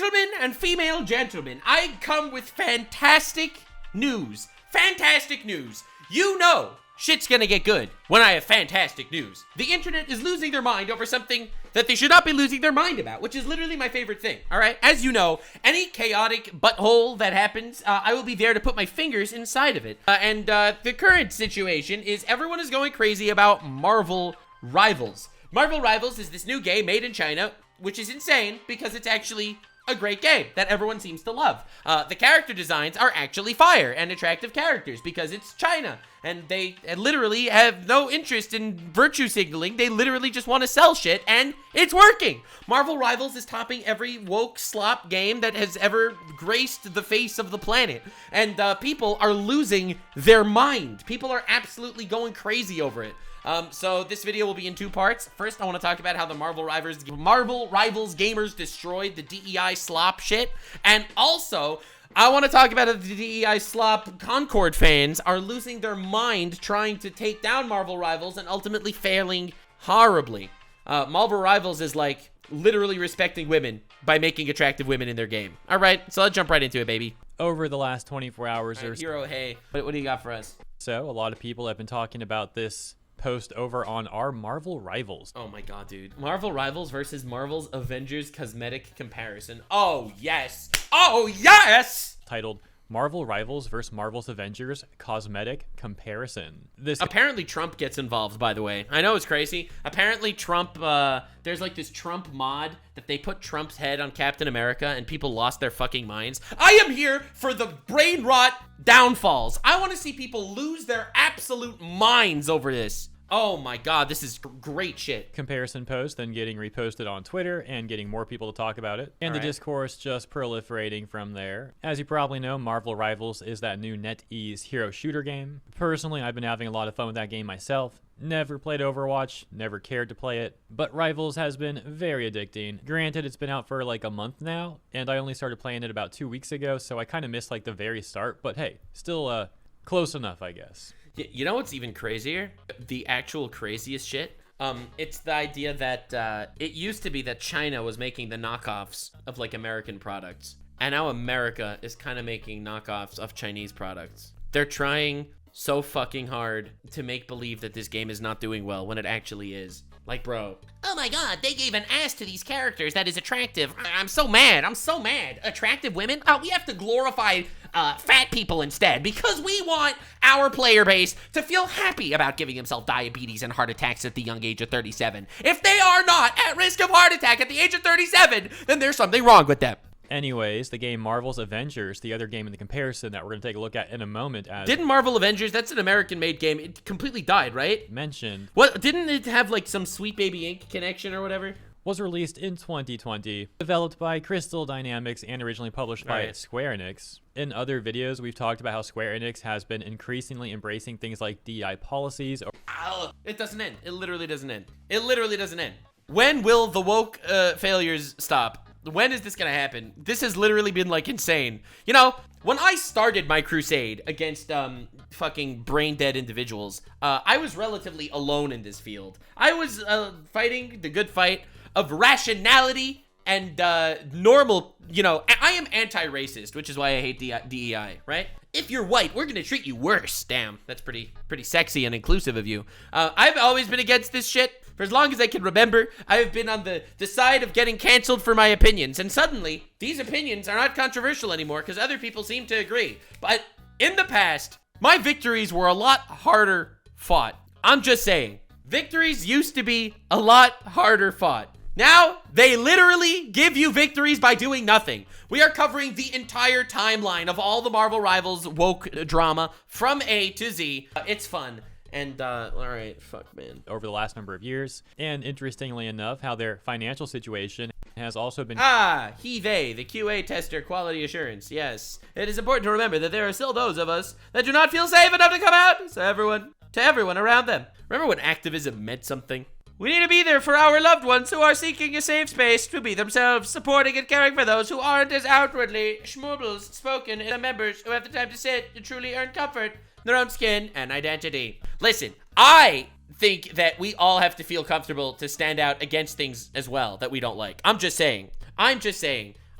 Gentlemen and female gentlemen, I come with fantastic news. Fantastic news. You know shit's gonna get good when I have fantastic news. The internet is losing their mind over something that they should not be losing their mind about, which is literally my favorite thing, all right? As you know, any chaotic butthole that happens, I will be there to put my fingers inside of it. The current situation is everyone is going crazy about Marvel Rivals. Marvel Rivals is this new game made in China, which is insane because it's actually a great game that everyone seems to love. The character designs are actually fire and attractive characters because it's China and they literally have no interest in virtue signaling. They literally just want to sell shit and it's working. Marvel Rivals is topping every woke slop game that has ever graced the face of the planet, and people are losing their mind. People are absolutely going crazy over it. So this video will be in two parts. First, I want to talk about how the Marvel Rivals gamers destroyed the DEI slop shit. And also, I want to talk about how the DEI slop Concord fans are losing their mind trying to take down Marvel Rivals and ultimately failing horribly. Marvel Rivals is like literally respecting women by making attractive women in their game. All right, so let's jump right into it, baby. Over the last 24 hours or so. Hero, hey, what do you got for us? So, a lot of people have been talking about this post over on our Marvel Rivals. Oh my god, dude. Marvel Rivals versus Marvel's Avengers Cosmetic comparison. Oh, yes. Oh, yes! Titled Marvel Rivals versus Marvel's Avengers Cosmetic Comparison. Apparently Trump gets involved, by the way. I know it's crazy. Apparently Trump, there's like this Trump mod that they put Trump's head on Captain America and people lost their fucking minds. I am here for the brain rot downfalls. I want to see people lose their absolute minds over this. Oh my god, this is great shit. Comparison post, then getting reposted on Twitter and getting more people to talk about it. And the discourse just proliferating from there. As you probably know, Marvel Rivals is that new NetEase hero shooter game. Personally, I've been having a lot of fun with that game myself. Never played Overwatch, never cared to play it, but Rivals has been very addicting. Granted, it's been out for like a month now, and I only started playing it about 2 weeks ago, so I kind of missed like the very start, but hey, still close enough, I guess. You know what's even crazier? The actual craziest shit? It's the idea that it used to be that China was making the knockoffs of like American products, and now America is kind of making knockoffs of Chinese products. They're trying so fucking hard to make believe that this game is not doing well when it actually is. Like, bro. Oh my god, they gave an ass to these characters that is attractive. I'm so mad. I'm so mad. Attractive women? Oh, we have to glorify fat people instead because we want our player base to feel happy about giving themselves diabetes and heart attacks at the young age of 37. If they are not at risk of heart attack at the age of 37, then there's something wrong with them. Anyways, the game Marvel's Avengers, the other game in the comparison that we're going to take a look at in a moment. Didn't Marvel Avengers, that's an American-made game, it completely died, right? Mentioned. What, didn't it have like some Sweet Baby Inc. connection or whatever? Was released in 2020, developed by Crystal Dynamics and originally published by Square Enix. In other videos, we've talked about how Square Enix has been increasingly embracing things like DEI policies. It doesn't end. It literally doesn't end. It literally doesn't end. When will the woke failures stop? When is this gonna happen? This has literally been like insane. You know, when I started my crusade against fucking brain dead individuals, I was relatively alone in this field. I was fighting the good fight of rationality and normal, you know, I am anti-racist, which is why I hate DEI, right? If you're white, we're gonna treat you worse. Damn, that's pretty sexy and inclusive of you. I've always been against this shit. For as long as I can remember, I have been on the side of getting canceled for my opinions. And suddenly, these opinions are not controversial anymore because other people seem to agree. But in the past, my victories were a lot harder fought. I'm just saying, victories used to be a lot harder fought. Now, they literally give you victories by doing nothing. We are covering the entire timeline of all the Marvel Rivals woke drama from A to Z. It's fun. And, all right, fuck, man. Over the last number of years. And interestingly enough, how their financial situation has also been... They, the QA tester, quality assurance, yes. It is important to remember that there are still those of us that do not feel safe enough to come out. So to everyone around them. Remember when activism meant something? We need to be there for our loved ones who are seeking a safe space to be themselves, supporting and caring for those who aren't as outwardly schmoobles spoken in the members who have the time to sit and truly earn comfort their own skin and identity. Listen, I think that we all have to feel comfortable to stand out against things as well that we don't like. I'm just saying.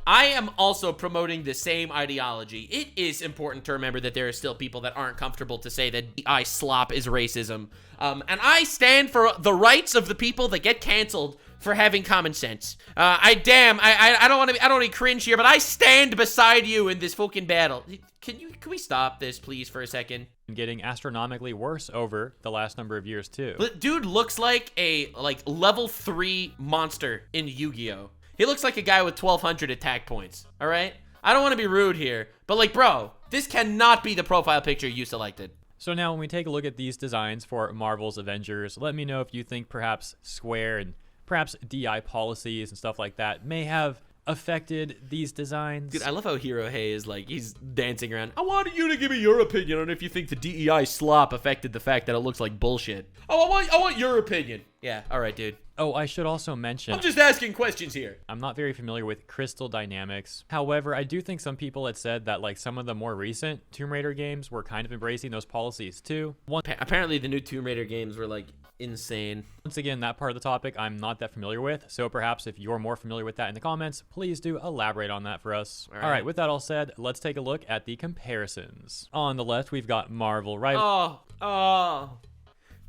I am also promoting the same ideology. It is important to remember that there are still people that aren't comfortable to say that DI slop is racism. And I stand for the rights of the people that get canceled for having common sense. I don't want to be cringe here, but I stand beside you in this fucking battle. Can we stop this, please, for a second? Getting astronomically worse over the last number of years, too. Dude looks like a, level 3 monster in Yu-Gi-Oh! He looks like a guy with 1,200 attack points, all right? I don't want to be rude here, but, like, bro, this cannot be the profile picture you selected. So now when we take a look at these designs for Marvel's Avengers, let me know if you think perhaps Square and perhaps DI policies and stuff like that may have affected these designs. Dude, I love how Hero Hey is like, he's dancing around. I wanted you to give me your opinion on if you think the DEI slop affected the fact that it looks like bullshit. Oh, I want your opinion. Yeah, all right, dude. Oh, I should also mention, I'm just asking questions here. I'm not very familiar with Crystal Dynamics. However, I do think some people had said that like some of the more recent Tomb Raider games were kind of embracing those policies too. Apparently the new Tomb Raider games were like insane. Once again, that part of the topic I'm not that familiar with, so perhaps if you're more familiar with that in the comments, please do elaborate on that for us. All right, with that all said, let's take a look at the comparisons. On the left, we've got Marvel, right?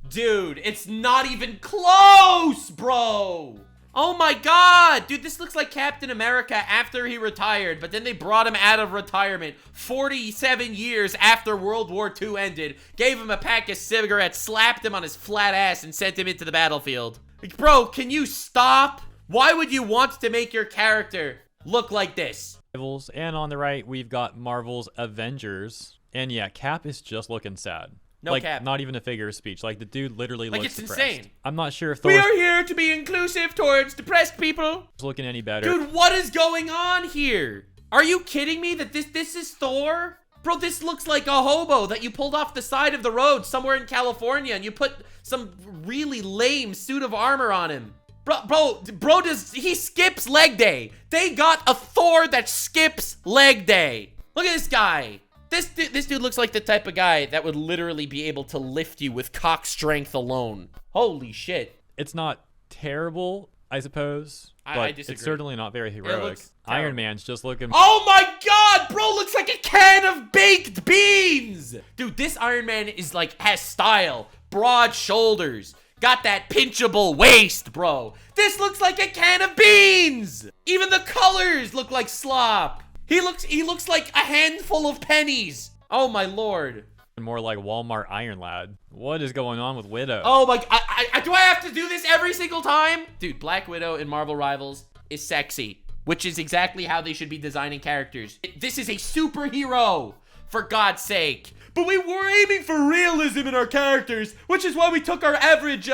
Dude, it's not even close, bro. Oh my god, dude, this looks like Captain America after he retired, but then they brought him out of retirement 47 years after World War II ended, gave him a pack of cigarettes, slapped him on his flat ass, and sent him into the battlefield. Like, bro, can you stop? Why would you want to make your character look like this? And on the right, we've got Marvel's Avengers. And yeah, Cap is just looking sad. No like, cap. Not even a figure of speech. Like, the dude literally looks it's depressed. insane. I'm not sure if We are here to be inclusive towards depressed people. Thor's looking any better. Dude, what is going on here? Are you kidding me that this is Thor? Bro, this looks like a hobo that you pulled off the side of the road somewhere in California and you put some really lame suit of armor on him. Bro, he skips leg day. They got a Thor that skips leg day. Look at this guy. This dude looks like the type of guy that would literally be able to lift you with cock strength alone. Holy shit. It's not terrible, I suppose, but I disagree. It's certainly not very heroic. Iron Man's just looking... Oh my god, bro, looks like a can of baked beans. Dude, this Iron Man is like, has style, broad shoulders, got that pinchable waist, bro. This looks like a can of beans. Even the colors look like slop. He looks like a handful of pennies. Oh my lord. More like Walmart Iron Lad. What is going on with Widow? Oh my, do I have to do this every single time? Dude, Black Widow in Marvel Rivals is sexy, which is exactly how they should be designing characters. This is a superhero, for God's sake. But we were aiming for realism in our characters, which is why we took our average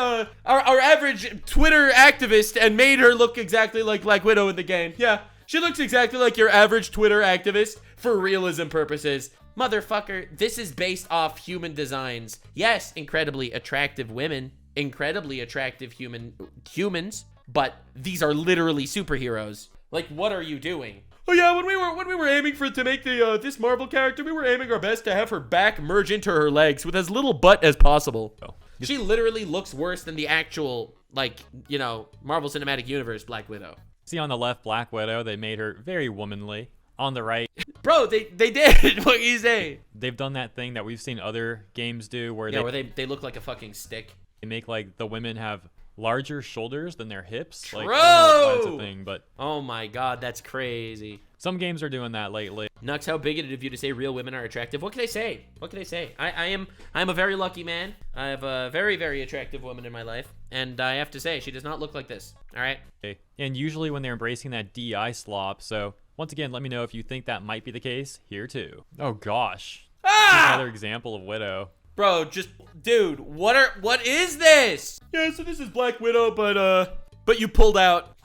Twitter activist and made her look exactly like Black Widow in the game. Yeah. She looks exactly like your average Twitter activist for realism purposes. Motherfucker, this is based off human designs. Yes, incredibly attractive women, incredibly attractive humans, but these are literally superheroes. Like, what are you doing? Oh yeah, when we were aiming to make this Marvel character, we were aiming our best to have her back merge into her legs with as little butt as possible. Oh. She literally looks worse than the actual, like, you know, Marvel Cinematic Universe Black Widow. See on the left, Black Widow, they made her very womanly. On the right... Bro, they did. What you say? They've done that thing that we've seen other games do where they look like a fucking stick. They make, like, the women have larger shoulders than their hips. Bro! Like, I don't know if that's a thing, but... Oh my god, that's crazy. Some games are doing that lately. Nux, how bigoted of you to say real women are attractive. What can I say? What can I say? I'm a very lucky man. I have a very, very attractive woman in my life. And I have to say, she does not look like this. All right? Okay. And usually when they're embracing that DI slop, so once again, let me know if you think that might be the case here too. Oh gosh. Another example of Widow. Bro, dude, what is this? Yeah, so this is Black Widow, but you pulled out.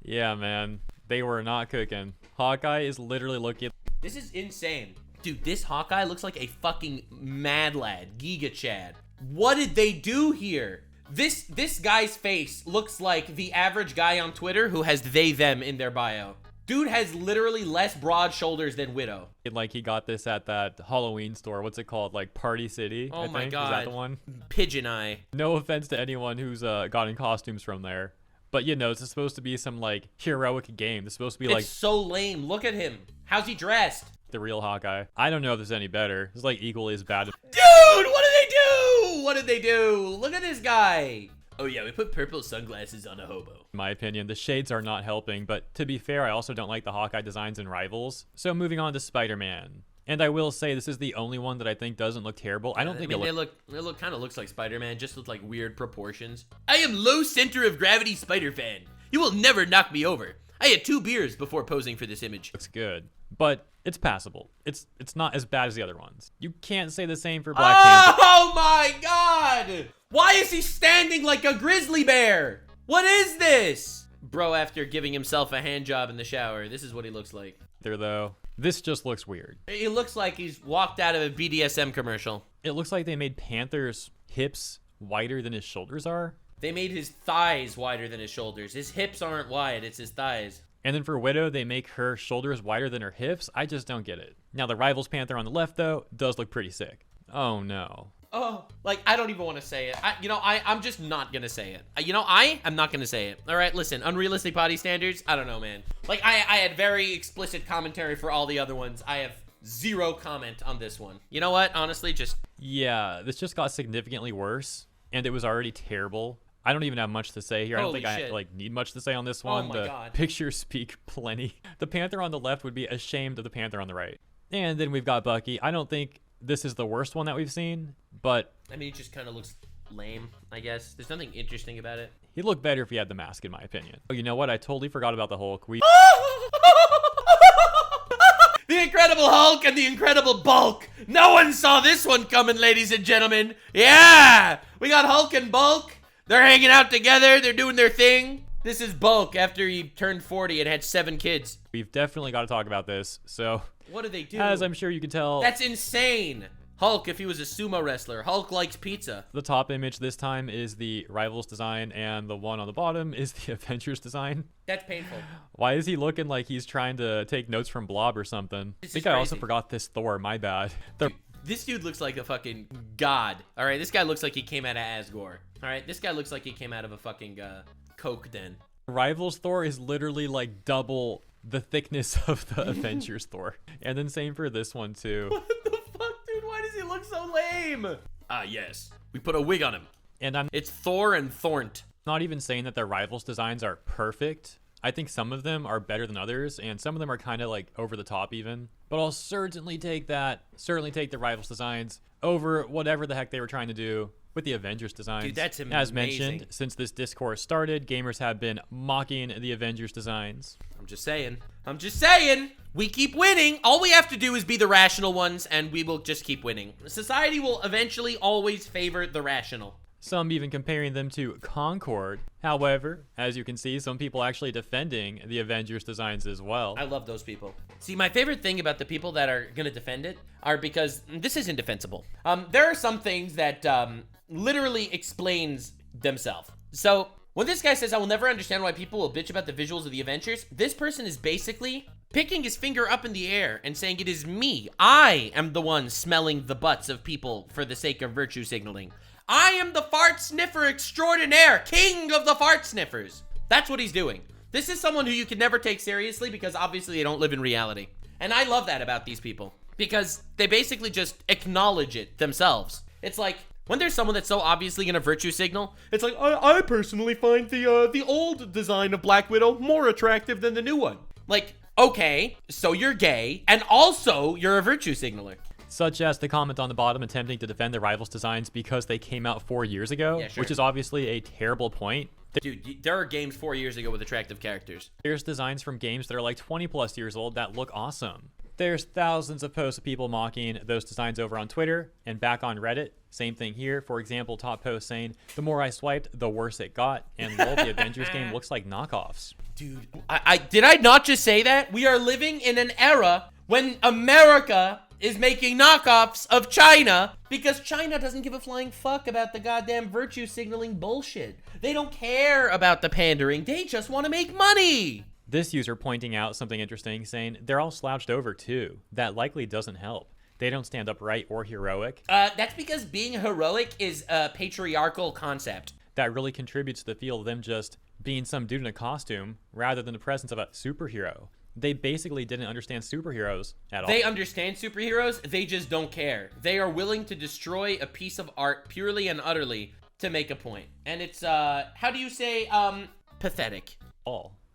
Yeah, man. They were not cooking. Hawkeye is literally looking... This is insane. Dude, this Hawkeye looks like a fucking mad lad, Giga Chad. What did they do here? This guy's face looks like the average guy on Twitter who has they, them in their bio. Dude has literally less broad shoulders than Widow. Like he got this at that Halloween store. What's it called? Like Party City, Oh I my think. god. Is that the one? Pigeon Eye. No offense to anyone who's gotten costumes from there. But you know, this is supposed to be some like heroic game. This is supposed to be It's like so lame. Look at him. How's he dressed? the real Hawkeye. I don't know if this is any better. It's like equally as bad. Dude, what did they do? What did they do? Look at this guy. Oh yeah, we put purple sunglasses on a hobo. In my opinion, the shades are not helping, but to be fair, I also don't like the Hawkeye designs in Rivals. So moving on to Spider-Man. And I will say this is the only one that I think doesn't look terrible. I don't think it kind of looks like Spider-Man, just with like weird proportions. I am low center of gravity Spider fan. You will never knock me over. I had 2 beers before posing for this image. looks good, but it's passable. It's not as bad as the other ones. You can't say the same for Black Panther. Oh my god! Why is he standing like a grizzly bear? What is this? Bro, after giving himself a hand job in the shower, this is what he looks like. Though, this just looks weird. He looks like he's walked out of a BDSM commercial. It looks like they made Panther's hips wider than his shoulders are. They made his thighs wider than his shoulders. His hips aren't wide, it's his thighs. And then for Widow, they make her shoulders wider than her hips. I just don't get it. Now, the Rivals Panther on the left, though, does look pretty sick. Oh, no. Oh, like, I don't even want to say it. I'm just not going to say it. I am not going to say it. All right, listen, unrealistic body standards, I don't know, man. Like, I had very explicit commentary for all the other ones. I have 0 comment on this one. You know what? Honestly, just... Yeah, this just got significantly worse, and it was already terrible. I don't even have much to say here. I don't think I need much to say on this one. Oh my God. Pictures speak plenty. The Panther on the left would be ashamed of the Panther on the right. And then we've got Bucky. I don't think this is the worst one that we've seen, but... I mean, it just kind of looks lame, I guess. There's nothing interesting about it. He'd look better if he had the mask, in my opinion. Oh, you know what? I totally forgot about the Hulk. The Incredible Hulk and the Incredible Bulk. No one saw this one coming, ladies and gentlemen. Yeah! We got Hulk and Bulk. They're hanging out together. They're doing their thing. This is Bulk after he turned 40 and had 7 kids. We've definitely got to talk about this. So, what do they do? As I'm sure you can tell, that's insane. Hulk, if he was a sumo wrestler. Hulk likes pizza. The top image this time is the Rivals design, and the one on the bottom is the Avengers design. That's painful. Why is he looking like he's trying to take notes from Blob or something? I think I also forgot this Thor. My bad. This dude looks like a fucking god. All right, this guy looks like he came out of Asgore. All right, this guy looks like he came out of a fucking coke den. Rivals Thor is literally like double the thickness of the Avengers Thor. And then same for this one too. What the fuck, dude? Why does he look so lame? Ah, yes. We put a wig on him. And it's Thor and Thornt. Not even saying that their Rivals designs are perfect. I think some of them are better than others, and some of them are kind of like over the top even. But I'll certainly take the Rivals designs over whatever the heck they were trying to do with the Avengers designs. Dude, that's amazing. As mentioned, since this discourse started, gamers have been mocking the Avengers designs. I'm just saying. We keep winning. All we have to do is be the rational ones, and we will just keep winning. Society will eventually always favor the rational. Some even comparing them to Concord. However, as you can see, some people actually defending the Avengers designs as well. I love those people. See, my favorite thing about the people that are going to defend it are because this is indefensible. There are some things that literally explains themselves. So when this guy says, I will never understand why people will bitch about the visuals of the Avengers, this person is basically picking his finger up in the air and saying, it is me. I am the one smelling the butts of people for the sake of virtue signaling. I am the fart sniffer extraordinaire, king of the fart sniffers. That's what he's doing. This is someone who you can never take seriously because obviously they don't live in reality. And I love that about these people because they basically just acknowledge it themselves. It's like when there's someone that's so obviously gonna virtue signal, it's like, I personally find the old design of Black Widow more attractive than the new one. Like, okay, so you're gay and also you're a virtue signaler. Such as the comment on the bottom attempting to defend the Rivals designs because they came out 4 years ago, yeah, sure. Which is obviously a terrible point. Dude, there are games 4 years ago with attractive characters. There's designs from games that are like 20 plus years old that look awesome. There's thousands of posts of people mocking those designs over on Twitter and back on Reddit. Same thing here. For example, top post saying, the more I swiped, the worse it got. And lol, the Avengers game looks like knockoffs. Dude, did I not just say that? We are living in an era when America is making knockoffs of China because China doesn't give a flying fuck about the goddamn virtue signaling bullshit. They don't care about the pandering. They just want to make money. This user pointing out something interesting, saying they're all slouched over too. That likely doesn't help. They don't stand upright or heroic. That's because being heroic is a patriarchal concept. That really contributes to the feel of them just being some dude in a costume rather than the presence of a superhero. They basically didn't understand superheroes at all. They understand superheroes, they just don't care. They are willing to destroy a piece of art purely and utterly to make a point. And it's, how do you say, pathetic.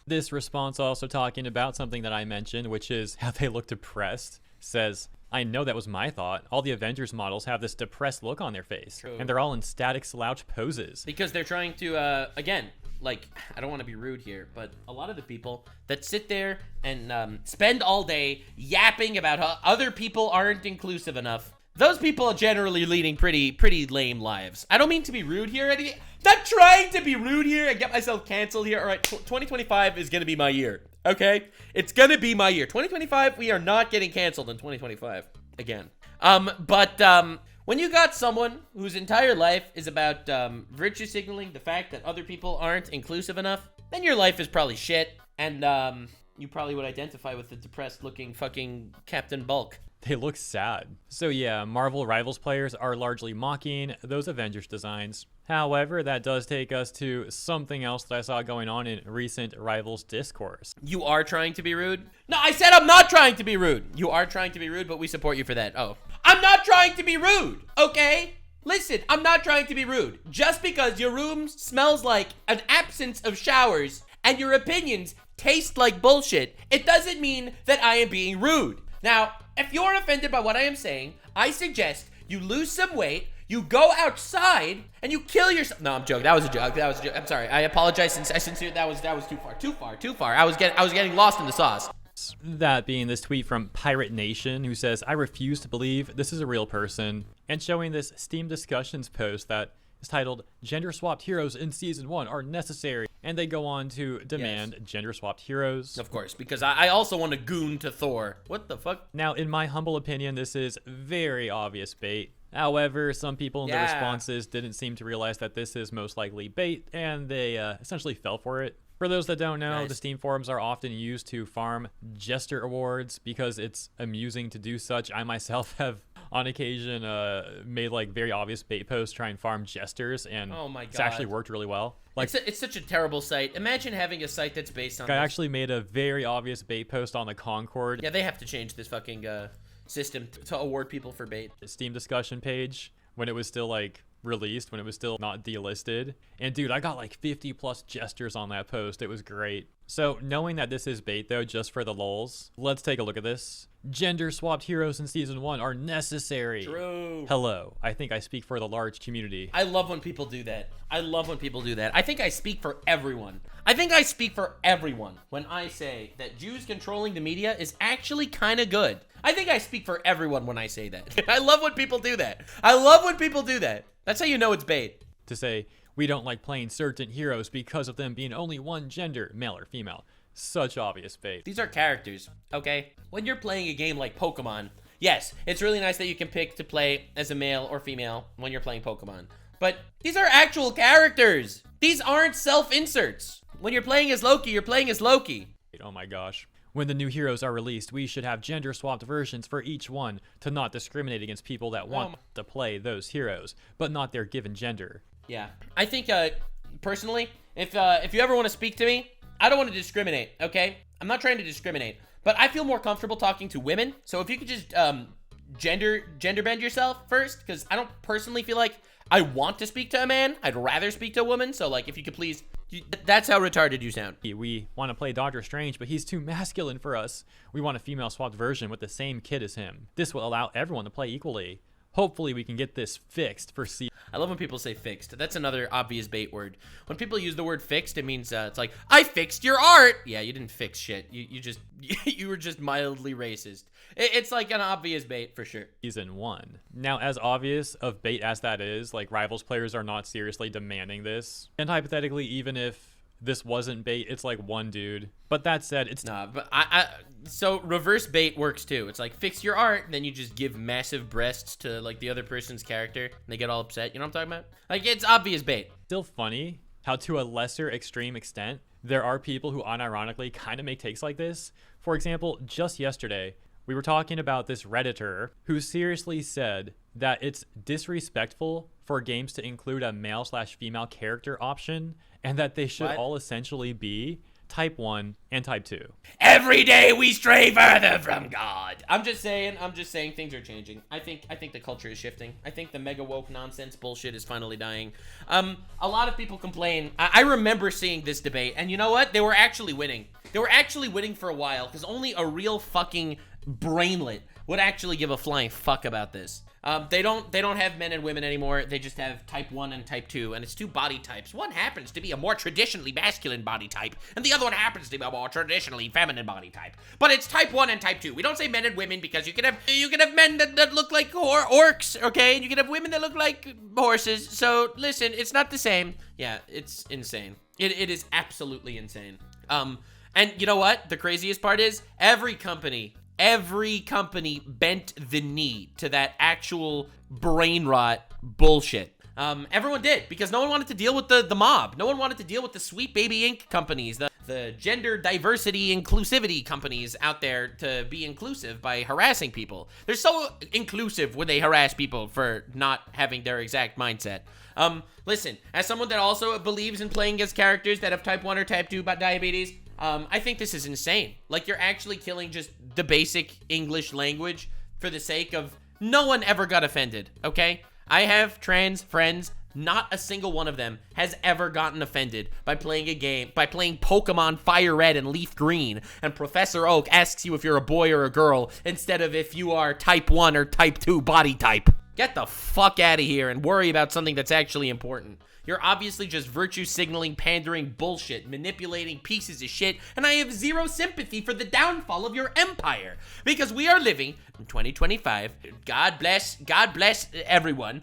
This response also talking about something that I mentioned, which is how they look depressed, says, I know that was my thought. All the Avengers models have this depressed look on their face. True. And they're all in static slouch poses. Because they're trying to, again, like, I don't want to be rude here, but a lot of the people that sit there and spend all day yapping about how other people aren't inclusive enough, those people are generally leading pretty lame lives. I don't mean to be rude here. I'm not trying to be rude here and get myself canceled here. All right, 2025 is going to be my year, okay? It's going to be my year. 2025, we are not getting canceled in 2025 again. When you got someone whose entire life is about virtue signaling the fact that other people aren't inclusive enough, then your life is probably shit, and you probably would identify with the depressed-looking fucking Captain Bulk. They look sad. So yeah, Marvel Rivals players are largely mocking those Avengers designs. However, that does take us to something else that I saw going on in recent Rivals discourse. You are trying to be rude? No, I said I'm not trying to be rude. You are trying to be rude, but we support you for that. Oh. I'm not trying to be rude, okay? Listen, I'm not trying to be rude. Just because your room smells like an absence of showers and your opinions taste like bullshit, it doesn't mean that I am being rude. Now, if you're offended by what I am saying, I suggest you lose some weight, you go outside, and you kill yourself. No, I'm joking. That was a joke. I'm sorry. I apologize. I sincerely, that was too far. I was getting lost in the sauce. That being this tweet from Pirate Nation, who says, I refuse to believe this is a real person, and showing this Steam discussions post that is titled, Gender Swapped Heroes in Season 1 are necessary. And they go on to demand gender swapped heroes. Of course, because I also want to goon to Thor. What the fuck? Now, in my humble opinion, this is very obvious bait. However, some people in the responses didn't seem to realize that this is most likely bait, and they essentially fell for it. For those that don't know, the Steam forums are often used to farm Jester awards because it's amusing to do such. I myself have, on occasion, made like very obvious bait posts try and farm Jesters, and oh my God, it's actually worked really well. Like, it's such a terrible site. Imagine having a site that's based on I actually made a very obvious bait post on the Concord. Yeah, they have to change this fucking system to award people for bait. Steam discussion page when it was still like released, when it was still not delisted, and dude, I got like 50 plus Jesters on that post. It was great. So knowing that this is bait though, just for the lulz, let's take a look at this. Gender swapped heroes in Season 1 are necessary. True. Hello, I think I speak for the large community. I love when people do that. I think I speak for everyone. I think I speak for everyone when I say that Jews controlling the media is actually kind of good. I think I speak for everyone when I say that. I love when people do that. That's how you know it's bait. To say, we don't like playing certain heroes because of them being only one gender, male or female. Such obvious bait. These are characters, okay? When you're playing a game like Pokemon, yes, it's really nice that you can pick to play as a male or female when you're playing Pokemon. But these are actual characters. These aren't self-inserts. When you're playing as Loki, you're playing as Loki. Oh my gosh. When the new heroes are released, we should have gender-swapped versions for each one to not discriminate against people that want to play those heroes, but not their given gender. Yeah. I think, personally, if you ever want to speak to me, I don't want to discriminate, okay? I'm not trying to discriminate, but I feel more comfortable talking to women. So if you could just gender bend yourself first, because I don't personally feel like I want to speak to a man. I'd rather speak to a woman. So like, if you could please, that's how retarded you sound. We want to play Doctor Strange, but he's too masculine for us. We want a female swapped version with the same kid as him. This will allow everyone to play equally. Hopefully we can get this fixed for season. I love when people say fixed. That's another obvious bait word. When people use the word fixed, it means it's like, I fixed your art. Yeah, you didn't fix shit. You were just mildly racist. It's like an obvious bait for sure. Season 1. Now, as obvious of bait as that is, like Rivals players are not seriously demanding this. And hypothetically, even if this wasn't bait, it's like one dude. But that said, it's nah, but so reverse bait works too. It's like, fix your art, and then you just give massive breasts to like the other person's character and they get all upset. You know what I'm talking about? Like, it's obvious bait. Still funny how to a lesser extreme extent there are people who unironically kind of make takes like this. For example, just yesterday We were talking about this Redditor who seriously said that it's disrespectful for games to include a male/female character option, and that they should all essentially be Type 1 and Type 2. Every day we stray further from God. I'm just saying things are changing. I think the culture is shifting. I think the mega woke nonsense bullshit is finally dying. A lot of people complain. I remember seeing this debate, and you know what? They were actually winning. They were actually winning for a while, because only a real fucking brainlet would actually give a flying fuck about this. They don't have men and women anymore. They just have Type 1 and Type 2, and it's two body types. One happens to be a more traditionally masculine body type, and the other one happens to be a more traditionally feminine body type. But it's Type 1 and Type 2. We don't say men and women because you can have men that look like orcs, okay? And you can have women that look like horses. So listen, it's not the same. Yeah, it's insane. It is absolutely insane. And you know what? The craziest part is every company bent the knee to that actual brain rot bullshit. Everyone did, because no one wanted to deal with the mob. No one wanted to deal with the Sweet Baby Inc. companies, the gender diversity inclusivity companies out there to be inclusive by harassing people. They're so inclusive when they harass people for not having their exact mindset. Listen, as someone that also believes in playing as characters that have Type 1 or Type 2 diabetes, I think this is insane. Like, you're actually killing just the basic English language for the sake of no one ever got offended, okay? I have trans friends. Not a single one of them has ever gotten offended by playing a game, by playing Pokemon Fire Red and Leaf Green, and Professor Oak asks you if you're a boy or a girl instead of if you are Type 1 or Type 2 body type. Get the fuck out of here and worry about something that's actually important. You're obviously just virtue signaling, pandering bullshit, manipulating pieces of shit, and I have zero sympathy for the downfall of your empire, because we are living in 2025. God bless everyone.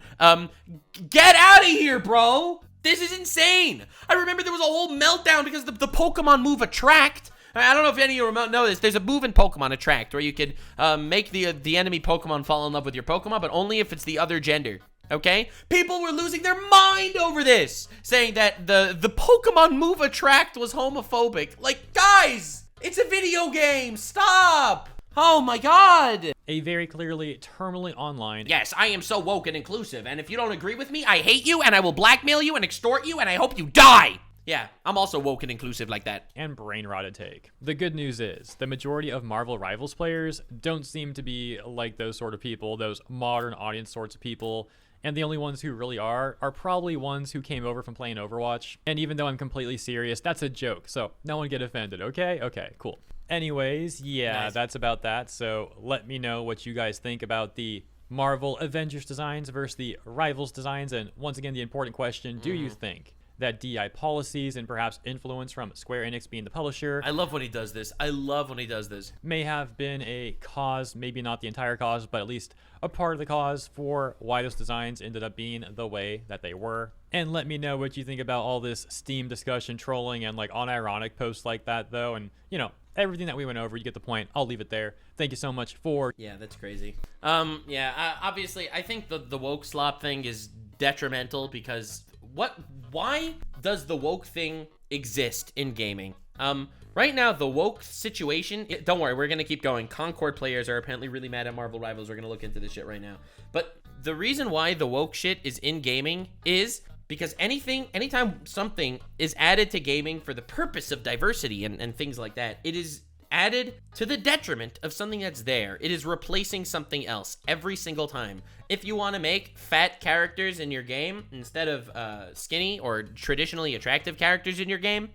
Get out of here, bro. This is insane. I remember there was a whole meltdown because the Pokemon move Attract. I don't know if any of you know this. There's a move in Pokemon Attract where you could make the enemy Pokemon fall in love with your Pokemon, but only if it's the other gender. Okay? People were losing their mind over this, saying that the Pokemon move Attract was homophobic. Like, guys, it's a video game. Stop. Oh my god. A very clearly terminally online. Yes, I am so woke and inclusive, and if you don't agree with me, I hate you, and I will blackmail you and extort you, and I hope you die. Yeah, I'm also woke and inclusive like that. And brain rotted take. The good news is, the majority of Marvel Rivals players don't seem to be like those sort of people, those modern audience sorts of people. And the only ones who really are probably ones who came over from playing Overwatch. And even though I'm completely serious, that's a joke. So no one get offended, okay? Okay, cool. Anyways, yeah, nice. That's about that. So let me know what you guys think about the Marvel Avengers designs versus the Rivals designs. And once again, the important question, do you think that DI policies and perhaps influence from Square Enix being the publisher. I love when he does this. I love when he does this. May have been a cause, maybe not the entire cause, but at least a part of the cause for why those designs ended up being the way that they were. And let me know what you think about all this Steam discussion, trolling, and like unironic posts like that, though. And, you know, everything that we went over, you get the point. I'll leave it there. Thank you so much for... Yeah, that's crazy. Obviously, I think the woke slop thing is detrimental because... Why does the woke thing exist in gaming? Right now, the woke situation... Don't worry, we're going to keep going. Concord players are apparently really mad at Marvel Rivals. We're going to look into this shit right now. But the reason why the woke shit is in gaming is because anytime something is added to gaming for the purpose of diversity and things like that, it is added to the detriment of something that's there. It is replacing something else every single time. If you want to make fat characters in your game instead of skinny or traditionally attractive characters in your game,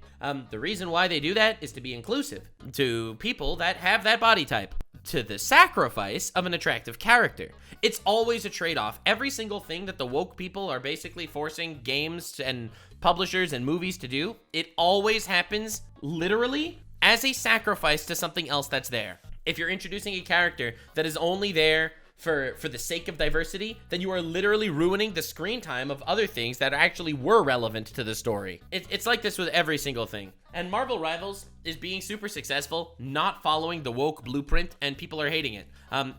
the reason why they do that is to be inclusive to people that have that body type, to the sacrifice of an attractive character. It's always a trade-off. Every single thing that the woke people are basically forcing games and publishers and movies to do, it always happens literally as a sacrifice to something else that's there. If you're introducing a character that is only there for the sake of diversity, then you are literally ruining the screen time of other things that actually were relevant to the story. It's like this with every single thing. And Marvel Rivals is being super successful, not following the woke blueprint, and people are hating it.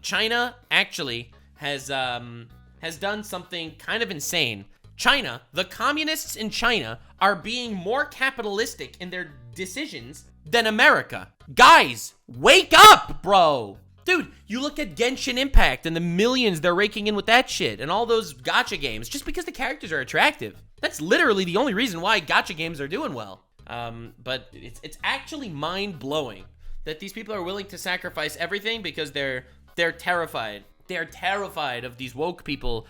China actually has done something kind of insane. China, the communists in China, are being more capitalistic in their decisions than America. Guys, wake up, bro. Dude, You look at Genshin Impact and the millions they're raking in with that shit and all those gacha games just because the characters are attractive. That's literally the only reason why gacha games are doing well. But it's actually mind-blowing that these people are willing to sacrifice everything because they're terrified. They're terrified of these woke people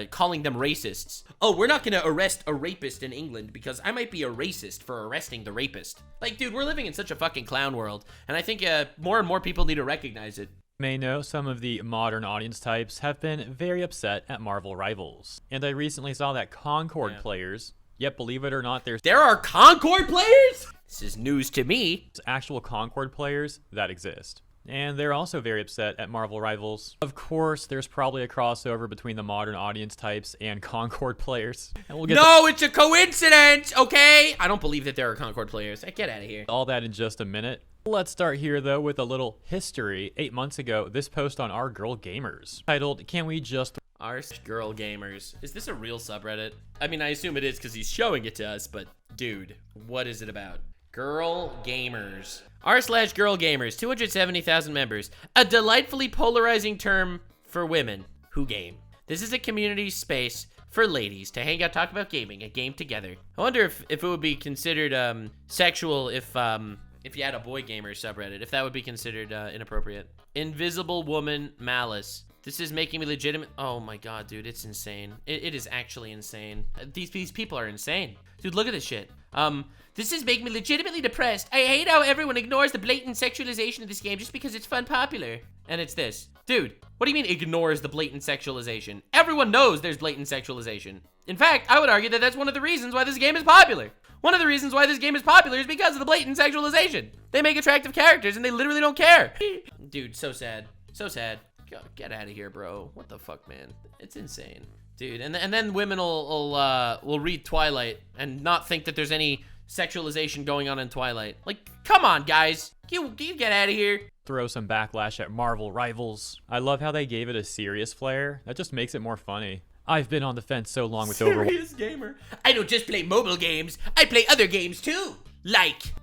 calling them racists. Oh, we're not gonna arrest a rapist in England because I might be a racist for arresting the rapist. Like, dude, we're living in such a fucking clown world, and I think more and more people need to recognize it. May know some of the modern audience types have been very upset at Marvel Rivals. And I recently saw that Concord players, yet believe it or not, there are Concord players? This is news to me. Actual Concord players that exist. And they're also very upset at Marvel Rivals. Of course, there's probably a crossover between the modern audience types and Concord players. And we'll get it's a coincidence, okay? I don't believe that there are Concord players. Get out of here. All that in just a minute. Let's start here, though, with a little history. 8 months ago, this post on Our Girl Gamers, titled, Can We Just... Our Girl Gamers. Is this a real subreddit? I mean, I assume it is because he's showing it to us, but dude, what is it about? Girl Gamers. R/Girl Gamers, 270,000 members. A delightfully polarizing term for women who game. This is a community space for ladies to hang out, talk about gaming, and game together. I wonder if it would be considered sexual if you had a boy gamer subreddit, if that would be considered inappropriate. Invisible Woman Malice. This is making me legitimate. Oh my god, dude, it's insane. It is actually insane. These people are insane. Dude, look at this shit. This is making me legitimately depressed. I hate how everyone ignores the blatant sexualization of this game just because it's fun popular. And it's this. Dude, what do you mean ignores the blatant sexualization? Everyone knows there's blatant sexualization. In fact, I would argue that that's one of the reasons why this game is popular. One of the reasons why this game is popular is because of the blatant sexualization. They make attractive characters and they literally don't care. Dude, so sad. So sad. Get out of here, bro. What the fuck, man? It's insane. Dude, and then women will read Twilight and not think that there's any sexualization going on in Twilight. Like, come on, guys. You get out of here. Throw some backlash at Marvel Rivals. I love how they gave it a serious flair. That just makes it more funny. I've been on the fence so long with Overwatch. Serious gamer. I don't just play mobile games. I play other games too. Like,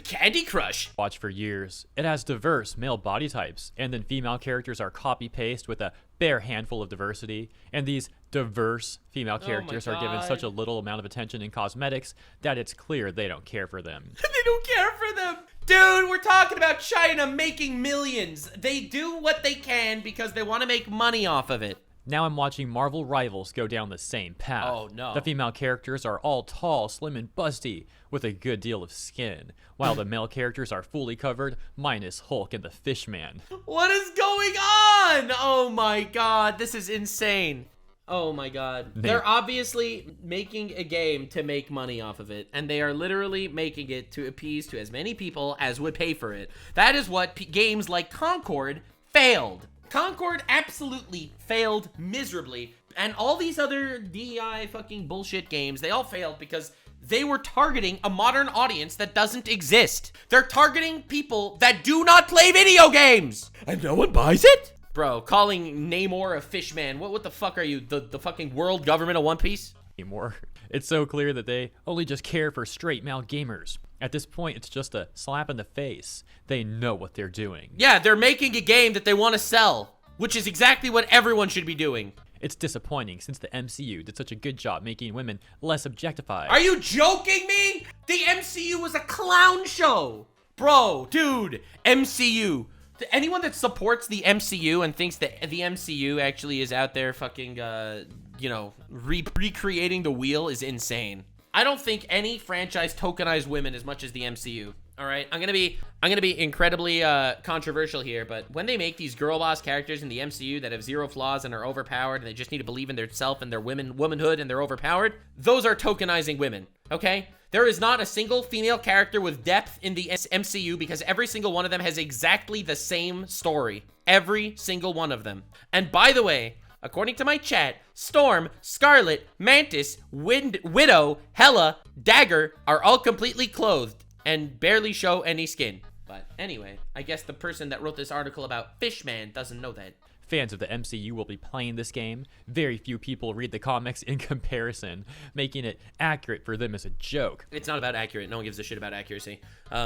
Candy Crush. Watch for years. It has diverse male body types, and then female characters are copy-paste with a bare handful of diversity, and these diverse female characters are given such a little amount of attention in cosmetics that it's clear they don't care for them. They don't care for them. Dude, we're talking about China making millions. They do what they can because they want to make money off of it. Now I'm watching Marvel Rivals go down the same path. Oh, no. The female characters are all tall, slim, and busty, with a good deal of skin, while the male characters are fully covered, minus Hulk and the Fishman. What is going on? Oh my god, this is insane. Oh my god. They're obviously making a game to make money off of it, and they are literally making it to appease to as many people as would pay for it. That is what games like Concord failed. Concord absolutely failed miserably, and all these other DEI fucking bullshit games, they all failed because they were targeting a modern audience that doesn't exist. They're targeting people that do not play video games, and no one buys it? Bro, calling Namor a fishman, what the fuck are you, the fucking world government of One Piece? Anymore. It's so clear that they only just care for straight male gamers. At this point, it's just a slap in the face. They know what they're doing. Yeah, they're making a game that they want to sell, which is exactly what everyone should be doing. It's disappointing since the MCU did such a good job making women less objectified. Are you joking me? The MCU was a clown show. Bro, dude, MCU. Anyone that supports the MCU and thinks that the MCU actually is out there fucking, recreating the wheel is insane. I don't think any franchise tokenized women as much as the MCU. All right, I'm gonna be incredibly controversial here, but when they make these girl boss characters in the MCU that have zero flaws and are overpowered, and they just need to believe in their self and their womanhood, and they're overpowered, those are tokenizing women. Okay, there is not a single female character with depth in the MCU because every single one of them has exactly the same story. Every single one of them. And by the way, according to my chat, Storm, Scarlet, Mantis, Widow, Hela, Dagger are all completely clothed and barely show any skin. But anyway, I guess the person that wrote this article about Fishman doesn't know that. Fans of the MCU will be playing this game. Very few people read the comics in comparison, making it accurate for them as a joke. It's not about accurate. No one gives a shit about accuracy.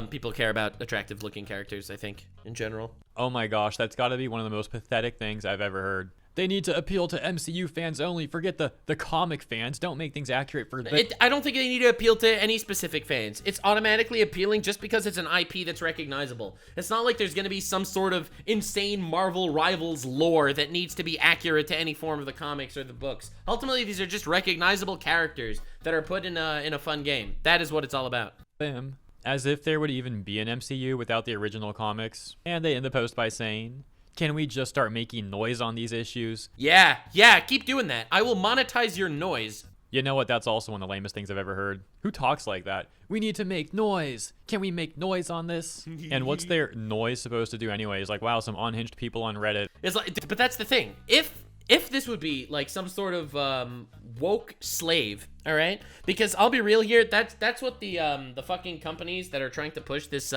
People care about attractive-looking characters, I think, in general. Oh my gosh, that's got to be one of the most pathetic things I've ever heard. They need to appeal to MCU fans only. Forget the comic fans. Don't make things accurate for them. I don't think they need to appeal to any specific fans. It's automatically appealing just because it's an IP that's recognizable. It's not like there's going to be some sort of insane Marvel Rivals lore that needs to be accurate to any form of the comics or the books. Ultimately, these are just recognizable characters that are put in a fun game. That is what it's all about. Them. As if there would even be an MCU without the original comics. And they end the post by saying, can we just start making noise on these issues? Yeah, keep doing that. I will monetize your noise. You know what? That's also one of the lamest things I've ever heard. Who talks like that? We need to make noise. Can we make noise on this? And what's their noise supposed to do anyways? Like, wow, some unhinged people on Reddit. It's like, but that's the thing. If this would be like some sort of woke slave, all right? Because I'll be real here, that's what the fucking companies that are trying to push this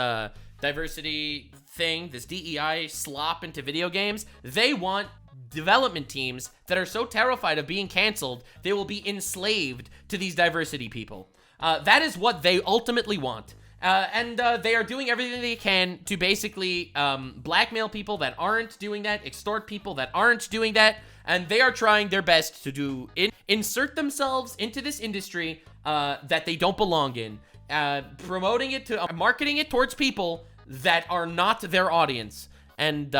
diversity thing, this DEI slop into video games, they want development teams that are so terrified of being canceled, they will be enslaved to these diversity people. That is what they ultimately want. And they are doing everything they can to basically blackmail people that aren't doing that, extort people that aren't doing that, and they are trying their best to insert themselves into this industry that they don't belong in, promoting it to, marketing it towards people that are not their audience. And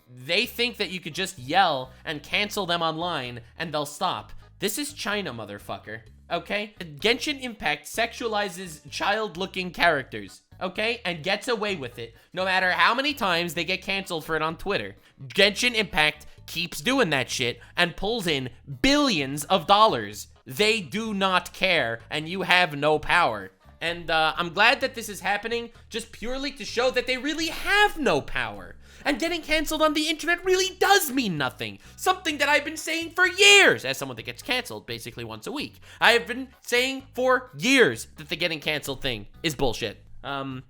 they think that you could just yell and cancel them online and they'll stop. This is China, motherfucker. Okay? Genshin Impact sexualizes child-looking characters, okay? And gets away with it, no matter how many times they get canceled for it on Twitter. Genshin Impact keeps doing that shit and pulls in billions of dollars. They do not care, and you have no power. And I'm glad that this is happening just purely to show that they really have no power. And getting canceled on the internet really does mean nothing. Something that I've been saying for years, as someone that gets canceled basically once a week. I have been saying for years that the getting canceled thing is bullshit. You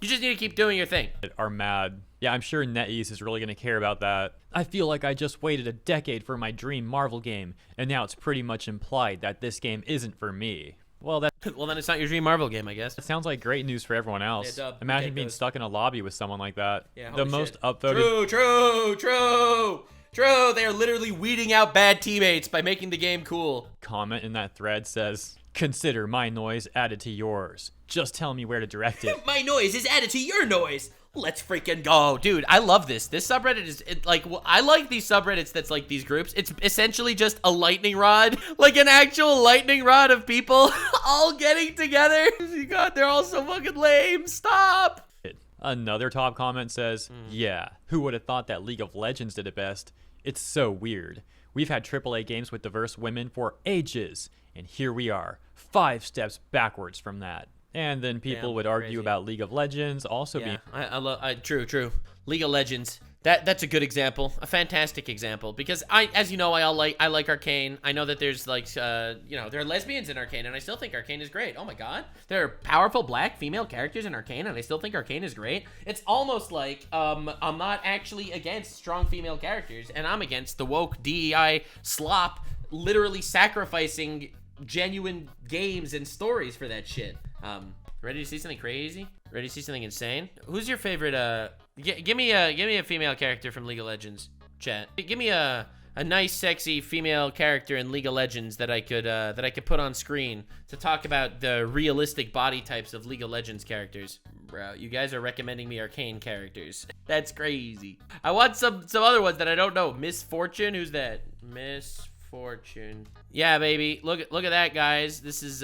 just need to keep doing your thing. Are mad. Yeah, I'm sure NetEase is really going to care about that. I feel like I just waited a decade for my dream Marvel game, and now it's pretty much implied that this game isn't for me. Well, then it's not your dream Marvel game, I guess. That sounds like great news for everyone else. Yeah, imagine being stuck in a lobby with someone like that. Yeah, the most upvoted. True. They are literally weeding out bad teammates by making the game cool. Comment in that thread says, consider my noise added to yours. Just tell me where to direct it. My noise is added to your noise. Let's freaking go. Dude, I love this. This subreddit is, I like these subreddits that's like these groups. It's essentially just a lightning rod, like an actual lightning rod of people all getting together. God, they're all so fucking lame. Stop. Another top comment says, yeah, who would have thought that League of Legends did it best? It's so weird. We've had AAA games with diverse women for ages, and here we are, 5 steps backwards from that. And then people would argue about League of Legends also being... True. League of Legends. That's a good example, a fantastic example, because as you know, I like Arcane. I know that there's like, there are lesbians in Arcane, and I still think Arcane is great. Oh my god, there are powerful black female characters in Arcane, and I still think Arcane is great. It's almost like I'm not actually against strong female characters, and I'm against the woke DEI slop, literally sacrificing genuine games and stories for that shit. Ready to see something crazy? Ready to see something insane? Who's your favorite, give me a female character from League of Legends, chat. Give me a nice, sexy female character in League of Legends that I could put on screen to talk about the realistic body types of League of Legends characters. Bro, you guys are recommending me Arcane characters. That's crazy. I want some other ones that I don't know. Miss Fortune, who's that? Miss Fortune. Yeah, baby. Look at that, guys. This is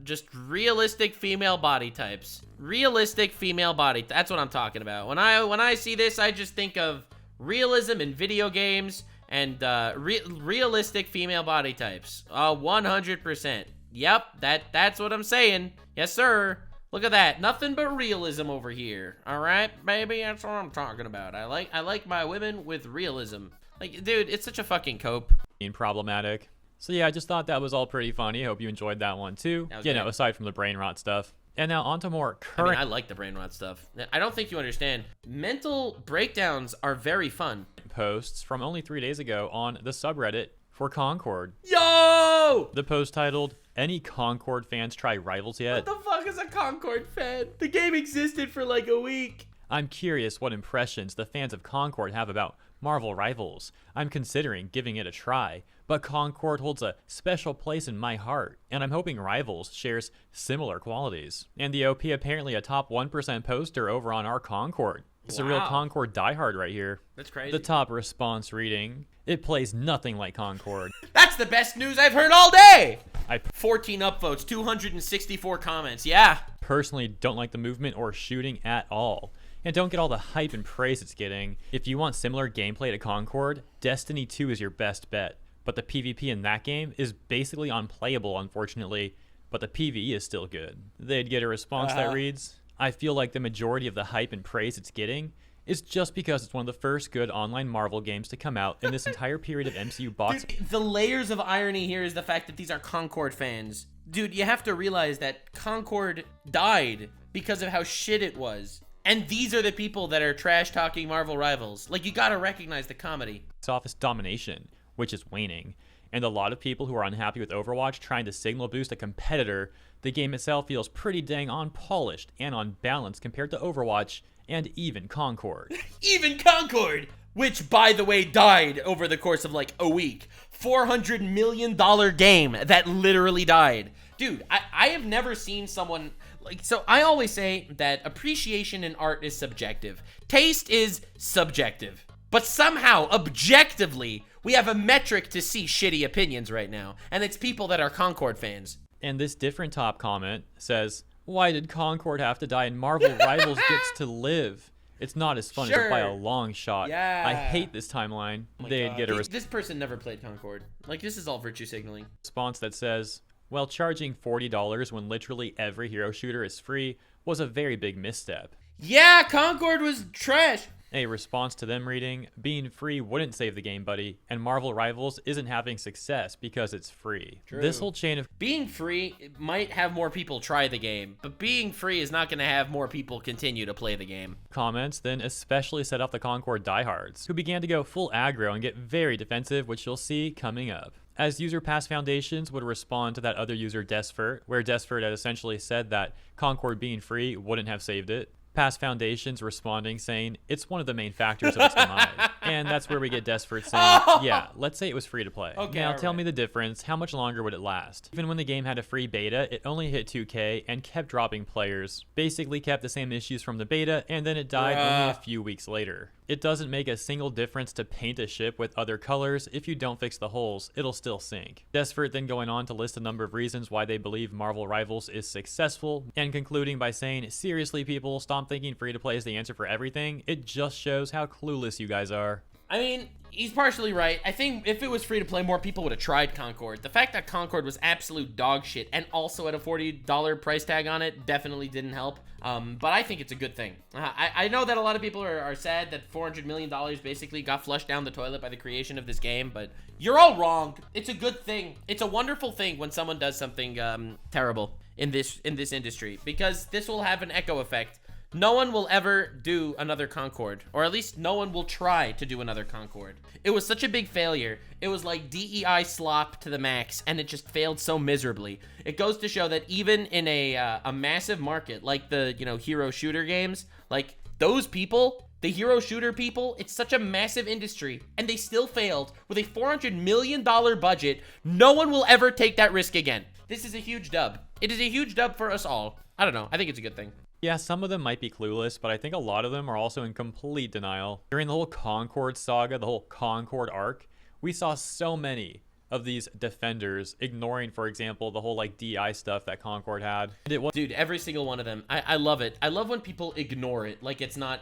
just realistic female body types. Realistic female body. That's what I'm talking about. When I see this, I just think of realism in video games and realistic female body types. 100%. Yep, that's what I'm saying. Yes, sir. Look at that. Nothing but realism over here. All right, baby. That's what I'm talking about. I like my women with realism. Like, dude, it's such a fucking cope. Being problematic. So yeah, I just thought that was all pretty funny. Hope you enjoyed that one too. Aside from the brain rot stuff. And now on to more current... I like the brain rot stuff. I don't think you understand. Mental breakdowns are very fun. posts from only 3 days ago on the subreddit for Concord. Yo! The post titled, "Any Concord fans try Rivals yet?" What the fuck is a Concord fan? The game existed for like a week. I'm curious what impressions the fans of Concord have about Marvel Rivals. I'm considering giving it a try, but Concord holds a special place in my heart, and I'm hoping Rivals shares similar qualities. And the OP apparently a top 1% poster over on our Concord. It's a real Concord diehard right here. That's crazy. The top response reading, "It plays nothing like Concord." That's the best news I've heard all day! 14 upvotes, 264 comments, yeah. Personally don't like the movement or shooting at all, and don't get all the hype and praise it's getting. If you want similar gameplay to Concord, Destiny 2 is your best bet, but the PvP in that game is basically unplayable, unfortunately, but the PvE is still good. They'd get a response that reads, "I feel like the majority of the hype and praise it's getting is just because it's one of the first good online Marvel games to come out in this entire period of MCU box." Dude, the layers of irony here is the fact that these are Concord fans. Dude, you have to realize that Concord died because of how shit it was. And these are the people that are trash-talking Marvel Rivals. Like, you gotta recognize the comedy. Office domination, which is waning, and a lot of people who are unhappy with Overwatch trying to signal boost a competitor. The game itself feels pretty dang unpolished and unbalanced compared to Overwatch and even Concord. Even Concord! Which, by the way, died over the course of like a week. $400 million game that literally died. Dude, I have never seen someone... Like, so I always say that appreciation in art is subjective. Taste is subjective. But somehow, objectively, we have a metric to see shitty opinions right now. And it's people that are Concord fans. And this different top comment says, "Why did Concord have to die and Marvel Rivals gets to live? It's not as fun as by a long shot. Yeah. I hate this timeline." They'd get a This person never played Concord. Like, this is all virtue signaling. response that says, "Well, charging $40 when literally every hero shooter is free was a very big misstep." Yeah, Concord was trash. A response to them reading, "Being free wouldn't save the game, buddy, and Marvel Rivals isn't having success because it's free." True. This whole chain of Being free might have more people try the game, but being free is not going to have more people continue to play the game. comments then especially set off the Concord diehards, who began to go full aggro and get very defensive, which you'll see coming up. As user Pass Foundations would respond to that other user Desfert, where Desfert had essentially said that Concord being free wouldn't have saved it. Pass Foundations responding saying it's one of the main factors of its demise. And that's where we get Desfert saying, yeah, let's say it was free to play. Okay, now tell me the difference. How much longer would it last? Even when the game had a free beta, it only hit 2K and kept dropping players. Basically kept the same issues from the beta, and then it died only a few weeks later. It doesn't make a single difference to paint a ship with other colors. If you don't fix the holes, it'll still sink. Desfert then going on to list a number of reasons why they believe Marvel Rivals is successful, and concluding by saying, seriously people, stop thinking free to play is the answer for everything. It just shows how clueless you guys are. I mean, he's partially right. I think if it was free to play, more people would have tried Concord. The fact that Concord was absolute dog shit and also had a $40 price tag on it definitely didn't help. But I think it's a good thing. I know that a lot of people are sad that $400 million basically got flushed down the toilet by the creation of this game, but you're all wrong. It's a good thing. It's a wonderful thing when someone does something terrible in this industry, because this will have an echo effect. No one will ever do another Concord, or at least no one will try to do another Concord. It was such a big failure. It was like DEI slop to the max, and it just failed so miserably. It goes to show that even in a massive market like the, hero shooter games, like those people, the hero shooter people, it's such a massive industry, and they still failed with a $400 million budget. No one will ever take that risk again. This is a huge dub. It is a huge dub for us all. I don't know. I think it's a good thing. Yeah, some of them might be clueless, but I think a lot of them are also in complete denial. During the whole Concord saga, the whole Concord arc, we saw so many of these defenders ignoring, for example, the whole DI stuff that Concord had. Dude, every single one of them. I love it. I love when people ignore it, like it's not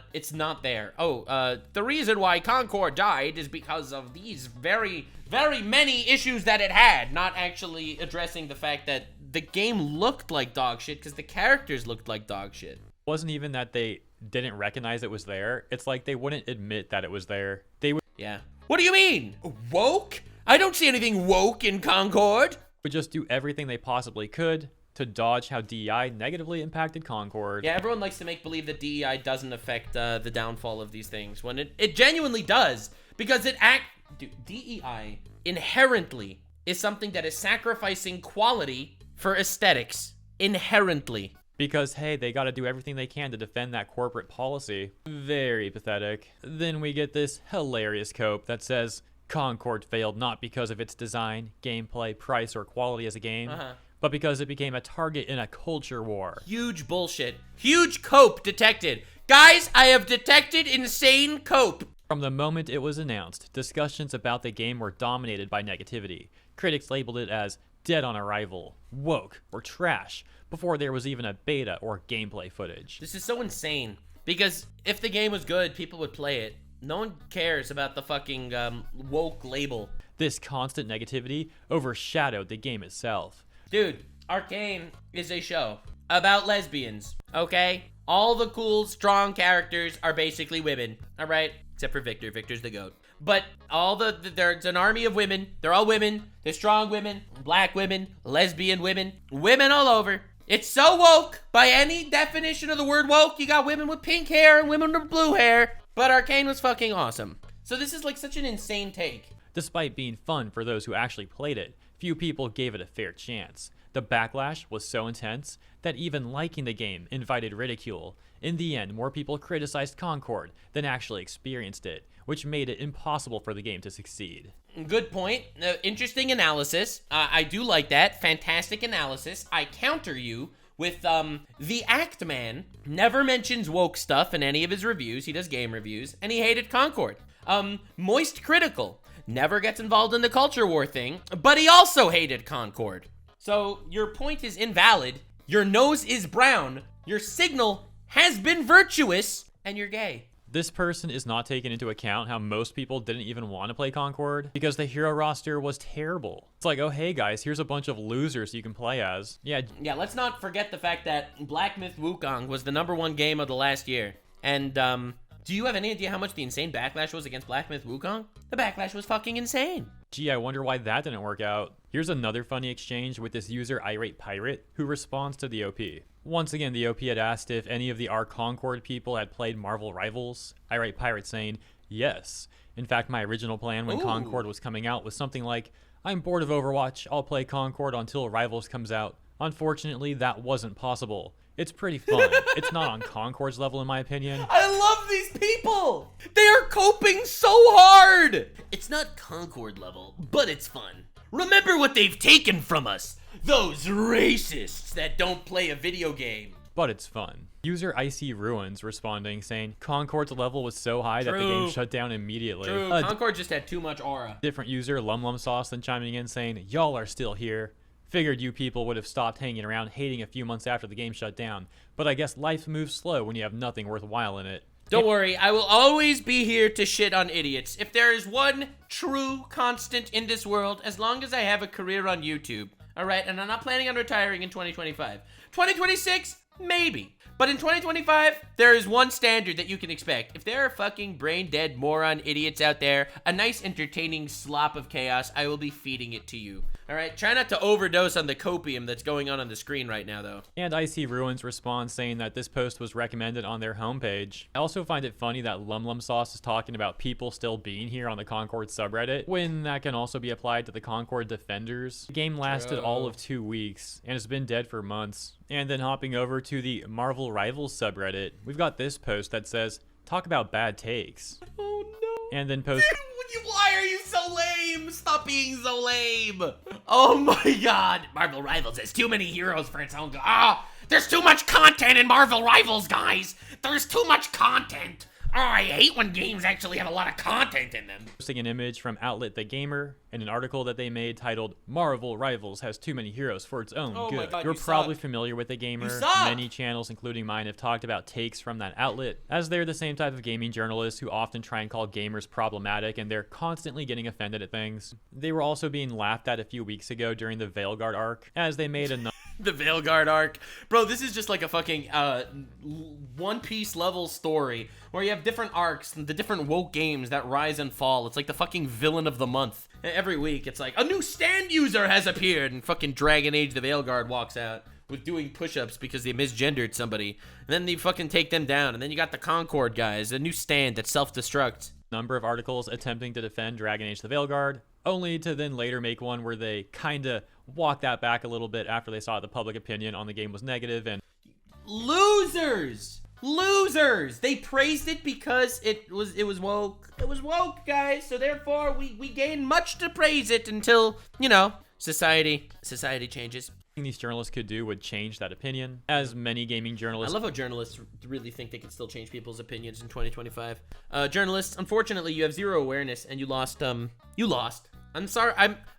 there. The reason why Concord died is because of these very, very many issues that it had, not actually addressing the fact that the game looked like dog shit because the characters looked like dog shit. It wasn't even that they didn't recognize it was there. It's like they wouldn't admit that it was there. Yeah. What do you mean? Woke? I don't see anything woke in Concord. Would just do everything they possibly could to dodge how DEI negatively impacted Concord. Yeah, everyone likes to make believe that DEI doesn't affect the downfall of these things, when it genuinely does. Because DEI inherently is something that is sacrificing quality for aesthetics. Inherently. Because, hey, they gotta do everything they can to defend that corporate policy. Very pathetic. Then we get this hilarious cope that says, Concord failed not because of its design, gameplay, price, or quality as a game, but because it became a target in a culture war. Huge bullshit. Huge cope detected. Guys, I have detected insane cope. From the moment it was announced, discussions about the game were dominated by negativity. Critics labeled it as dead on arrival, woke, or trash, before there was even a beta or gameplay footage. This is so insane, because if the game was good, people would play it. No one cares about the fucking woke label. This constant negativity overshadowed the game itself. Dude, Arcane is a show about lesbians, okay? All the cool, strong characters are basically women, all right? Except for Victor. Victor's the GOAT. But there's an army of women. They're all women. They're strong women, black women, lesbian women, women all over. It's so woke. By any definition of the word woke, you got women with pink hair and women with blue hair. But Arcane was fucking awesome. So this is like such an insane take. Despite being fun for those who actually played it, few people gave it a fair chance. The backlash was so intense that even liking the game invited ridicule. In the end, more people criticized Concord than actually experienced it, which made it impossible for the game to succeed. Good point. Interesting analysis. I do like that. Fantastic analysis. I counter you with the Act Man never mentions woke stuff in any of his reviews. He does game reviews, and he hated Concord. Moist Critical never gets involved in the culture war thing, but he also hated Concord. So your point is invalid. Your nose is brown. Your signal has been virtuous, and you're gay. This person is not taking into account how most people didn't even want to play Concord because the hero roster was terrible. It's like, oh, hey guys, here's a bunch of losers you can play as. Yeah, let's not forget the fact that Black Myth Wukong was the #1 game of the last year. And, do you have any idea how much the insane backlash was against Black Myth Wukong? The backlash was fucking insane. Gee, I wonder why that didn't work out. Here's another funny exchange with this user Irate Pirate who responds to the OP. Once again, the OP had asked if any of the R Concord people had played Marvel Rivals. Irate Pirate saying, yes. In fact, my original plan when Concord was coming out was something like, I'm bored of Overwatch, I'll play Concord until Rivals comes out. Unfortunately, that wasn't possible. It's pretty fun. It's not on Concord's level in my opinion. I love these people! They are coping so hard! It's not Concord level, but it's fun. Remember what they've taken from us. Those racists that don't play a video game. But it's fun. User Icy Ruins responding saying, Concord's level was so high that the game shut down immediately. True, Concord just had too much aura. Different user Lum Lum Sauce then chiming in saying, y'all are still here. Figured you people would have stopped hanging around hating a few months after the game shut down, but I guess life moves slow when you have nothing worthwhile in it. Don't worry, I will always be here to shit on idiots. If there is one true constant in this world, as long as I have a career on YouTube, alright, and I'm not planning on retiring in 2025. 2026, maybe. But in 2025, there is one standard that you can expect. If there are fucking brain-dead moron idiots out there, a nice entertaining slop of chaos, I will be feeding it to you. Alright, try not to overdose on the copium that's going on the screen right now, though. And Icy Ruins responds saying that this post was recommended on their homepage. I also find it funny that Lum Lum Sauce is talking about people still being here on the Concord subreddit, when that can also be applied to the Concord defenders. The game lasted all of 2 weeks, and has been dead for months. And then hopping over to the Marvel Rivals subreddit, we've got this post that says, talk about bad takes. Oh no. And then post... Why are you so lame? Stop being so lame. Oh my god. Marvel Rivals has too many heroes for its own. There's too much content in Marvel Rivals, guys. There's too much content. Oh, I hate when games actually have a lot of content in them. Posting an image from Outlet the Gamer and an article that they made titled Marvel Rivals has too many heroes for its own good. My God, You're probably suck. familiar with the Gamer. You suck. Many channels, including mine, have talked about takes from that outlet, as they're the same type of gaming journalists who often try and call gamers problematic, and they're constantly getting offended at things. They were also being laughed at a few weeks ago during the Veilguard arc, as they made a The Veilguard arc. Bro, this is just like a fucking One Piece level story where you have different arcs and the different woke games that rise and fall. It's like the fucking villain of the month. Every week, it's like, a new stand user has appeared, and fucking Dragon Age the Veilguard walks out with doing push-ups because they misgendered somebody. And then they fucking take them down. And then you got the Concord guys, a new stand that self-destructs. number of articles attempting to defend Dragon Age the Veilguard, only to then later make one where they kinda walk that back a little bit after they saw the public opinion on the game was negative and losers! Losers! They praised it because it was woke. It was woke, guys, so therefore we gain much to praise it until, you know, society changes. These journalists could do would change that opinion, as many gaming journalists. I love how journalists really think they can still change people's opinions in 2025. Journalists, unfortunately, you have zero awareness and you lost. You lost. I'm sorry.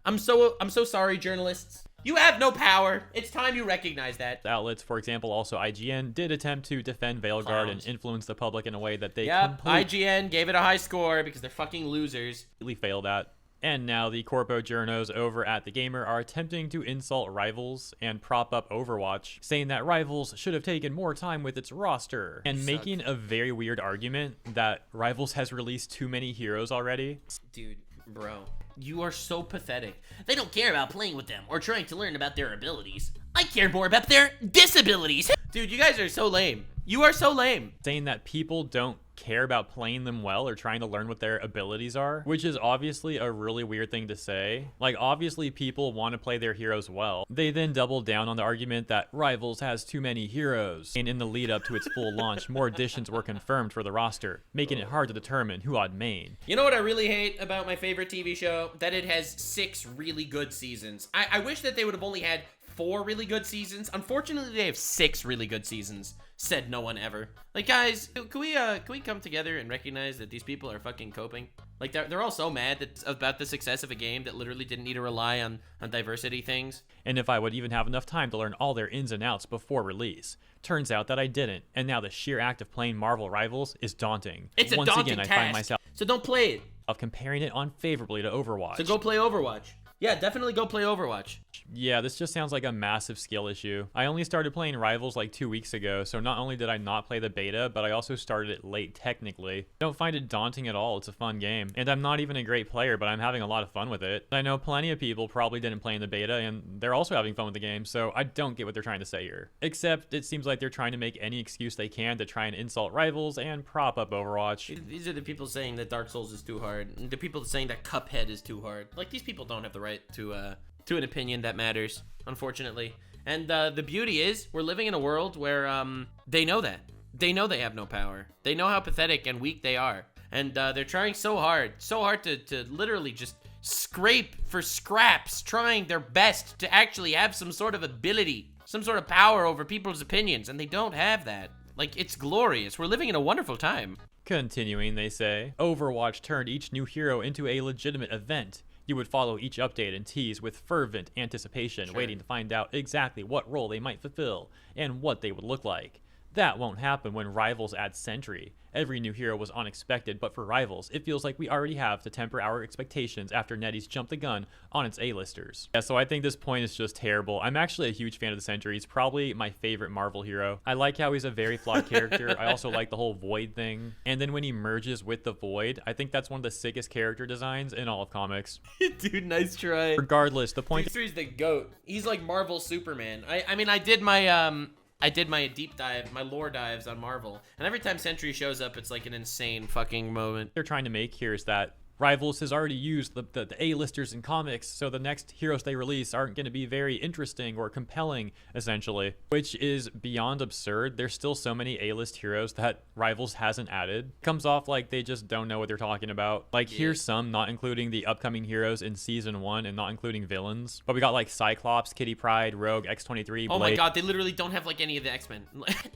I'm so sorry, journalists. You have no power. It's time you recognize that. Outlets, for example, also IGN, did attempt to defend Veilguard and influence the public in a way that they IGN gave it a high score because they're fucking losers. Completely failed at. And now the corpo journos over at The Gamer are attempting to insult Rivals and prop up Overwatch, saying that Rivals should have taken more time with its roster, and making a very weird argument that Rivals has released too many heroes already. Dude, bro, you are so pathetic. They don't care about playing with them or trying to learn about their abilities. I care more about their disabilities. Dude, you guys are so lame. You are so lame. Saying that people don't care about playing them well or trying to learn what their abilities are, which is obviously a really weird thing to say. Like, obviously people want to play their heroes well. They then double down on the argument that Rivals has too many heroes, and in the lead up to its full launch, more additions were confirmed for the roster, making it hard to determine who I'd main. You know what I really hate about my favorite TV show? That it has 6 really good seasons. I wish that they would have only had 4 really good seasons. Unfortunately, they have 6 really good seasons. Said no one ever. Like, guys, can we come together and recognize that these people are fucking coping? Like, they're all so mad about the success of a game that literally didn't need to rely on diversity things. And if I would even have enough time to learn all their ins and outs before release. Turns out that I didn't, and now the sheer act of playing Marvel Rivals is daunting. It's a daunting task. I find myself so don't play it. Of comparing it unfavorably to Overwatch. So go play Overwatch. Yeah, definitely go play Overwatch. Yeah, this just sounds like a massive skill issue. I only started playing Rivals like 2 weeks ago, so not only did I not play the beta, but I also started it late technically. I don't find it daunting at all. It's a fun game. And I'm not even a great player, but I'm having a lot of fun with it. I know plenty of people probably didn't play in the beta, and they're also having fun with the game, so I don't get what they're trying to say here. Except it seems like they're trying to make any excuse they can to try and insult Rivals and prop up Overwatch. These are the people saying that Dark Souls is too hard, and the people saying that Cuphead is too hard. Like, these people don't have the right to an opinion that matters, unfortunately. And the beauty is, we're living in a world where they know that. They know they have no power. They know how pathetic and weak they are. And they're trying so hard to literally just scrape for scraps, trying their best to actually have some sort of ability, some sort of power over people's opinions, and they don't have that. Like, it's glorious. We're living in a wonderful time. Continuing, they say, Overwatch turned each new hero into a legitimate event. You would follow each update and tease with fervent anticipation, waiting to find out exactly what role they might fulfill and what they would look like. That won't happen when Rivals adds Sentry. Every new hero was unexpected, but for Rivals, it feels like we already have to temper our expectations after NetEase jumped the gun on its A-listers. Yeah, so I think this point is just terrible. I'm actually a huge fan of the Sentry. He's probably my favorite Marvel hero. I like how he's a very flawed character. I also like the whole Void thing. And then when he merges with the Void, I think that's one of the sickest character designs in all of comics. Dude, nice try. Regardless, the point is the GOAT. He's like Marvel Superman. I mean, I did my deep dive, my lore dives on Marvel, and every time Sentry shows up, it's like an insane fucking moment. They're trying to make here is that Rivals has already used the A-listers in comics, so the next heroes they release aren't going to be very interesting or compelling, essentially, which is beyond absurd. There's still so many A-list heroes that Rivals hasn't added. Comes off like they just don't know what they're talking about. Like, here's some, not including the upcoming heroes in Season 1 and not including villains. But we got, like, Cyclops, Kitty Pryde, Rogue, X-23, Blade. Oh my god, they literally don't have, like, any of the X-Men.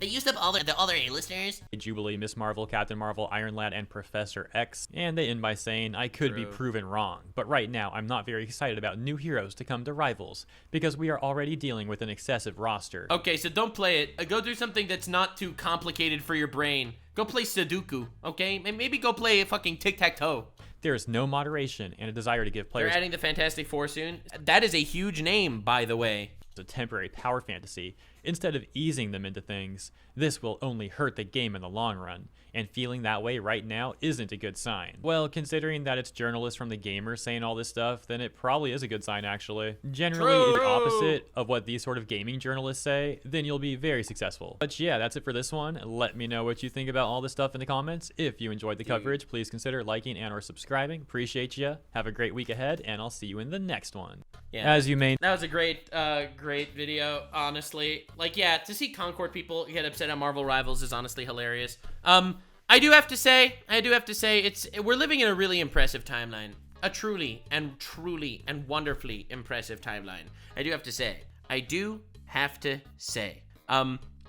They used up all the other A-listers. Jubilee, Miss Marvel, Captain Marvel, Iron Lad, and Professor X. And they end by saying, I could be proven wrong, but right now I'm not very excited about new heroes to come to Rivals because we are already dealing with an excessive roster. Okay, so don't play it. Go do something that's not too complicated for your brain. Go play Sudoku, okay? Maybe go play a fucking tic-tac-toe. There is no moderation and a desire to give players... They're adding the Fantastic Four soon. That is a huge name, by the way. A temporary power fantasy instead of easing them into things. This will only hurt the game in the long run. and feeling that way right now isn't a good sign. Well, considering that it's journalists from the gamers saying all this stuff, then it probably is a good sign actually. Generally, the opposite of what these sort of gaming journalists say, then you'll be very successful. But yeah, that's it for this one. Let me know what you think about all this stuff in the comments. If you enjoyed the coverage, please consider liking and or subscribing. Appreciate you. Have a great week ahead, and I'll see you in the next one. Yeah, as you may. That was a great video, honestly. Like, yeah, to see Concord people get upset at Marvel Rivals is honestly hilarious. I do have to say, we're living in a really impressive timeline. A truly and wonderfully impressive timeline. I do have to say.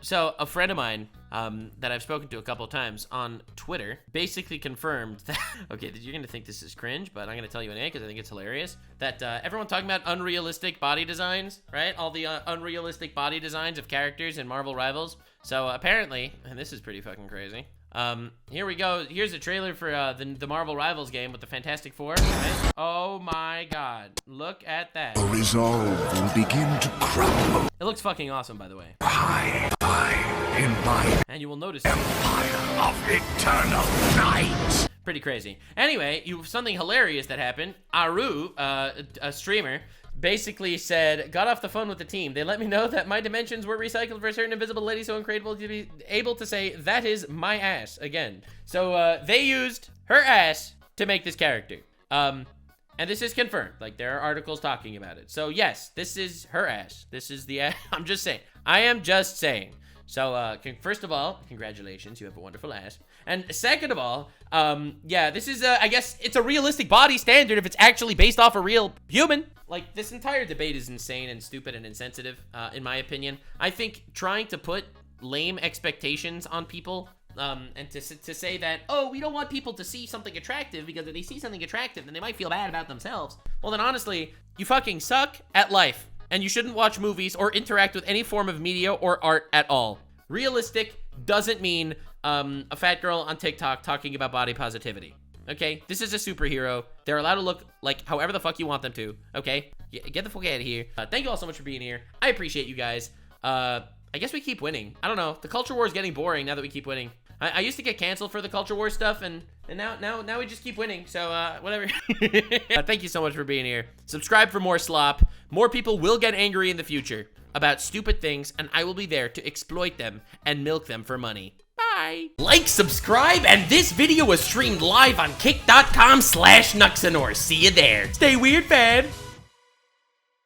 So a friend of mine that I've spoken to a couple of times on Twitter basically confirmed that, okay, you're gonna think this is cringe, but I'm gonna tell you anyway because I think it's hilarious, that everyone talking about unrealistic body designs, right? All the unrealistic body designs of characters in Marvel Rivals. So apparently, and this is pretty fucking crazy, here we go. Here's a trailer for the Marvel Rivals game with the Fantastic Four. Right? Oh my god. Look at that. Resolve and begin to crumble. It looks fucking awesome, by the way. I in my and you will notice empire of eternal night. Pretty crazy. Anyway, something hilarious that happened. Aru, a streamer, basically said, got off the phone with the team. They let me know that my dimensions were recycled for a certain invisible lady so incredible to be able to say, that is my ass, again. So, they used her ass to make this character. And this is confirmed. Like, there are articles talking about it. So, yes, this is her ass. This is the ass. I'm just saying. I am just saying. So, first of all, congratulations. You have a wonderful ass. And second of all, yeah, this is, I guess, it's a realistic body standard if it's actually based off a real human. Like, this entire debate is insane and stupid and insensitive, in my opinion. I think trying to put lame expectations on people, and to say that, oh, we don't want people to see something attractive because if they see something attractive, then they might feel bad about themselves. Well, then honestly, you fucking suck at life. And you shouldn't watch movies or interact with any form of media or art at all. Realistic doesn't mean a fat girl on TikTok talking about body positivity. Okay? This is a superhero. They're allowed to look like however the fuck you want them to. Okay? Get the fuck out of here. Thank you all so much for being here. I appreciate you guys. I guess we keep winning. I don't know. The culture war is getting boring now that we keep winning. I used to get canceled for the culture war stuff, and now we just keep winning. So whatever. Thank you so much for being here. Subscribe for more slop. More people will get angry in the future about stupid things, and I will be there to exploit them and milk them for money. Bye. Like, subscribe, and this video was streamed live on kick.com/Nuxanor. See you there. Stay weird, fam.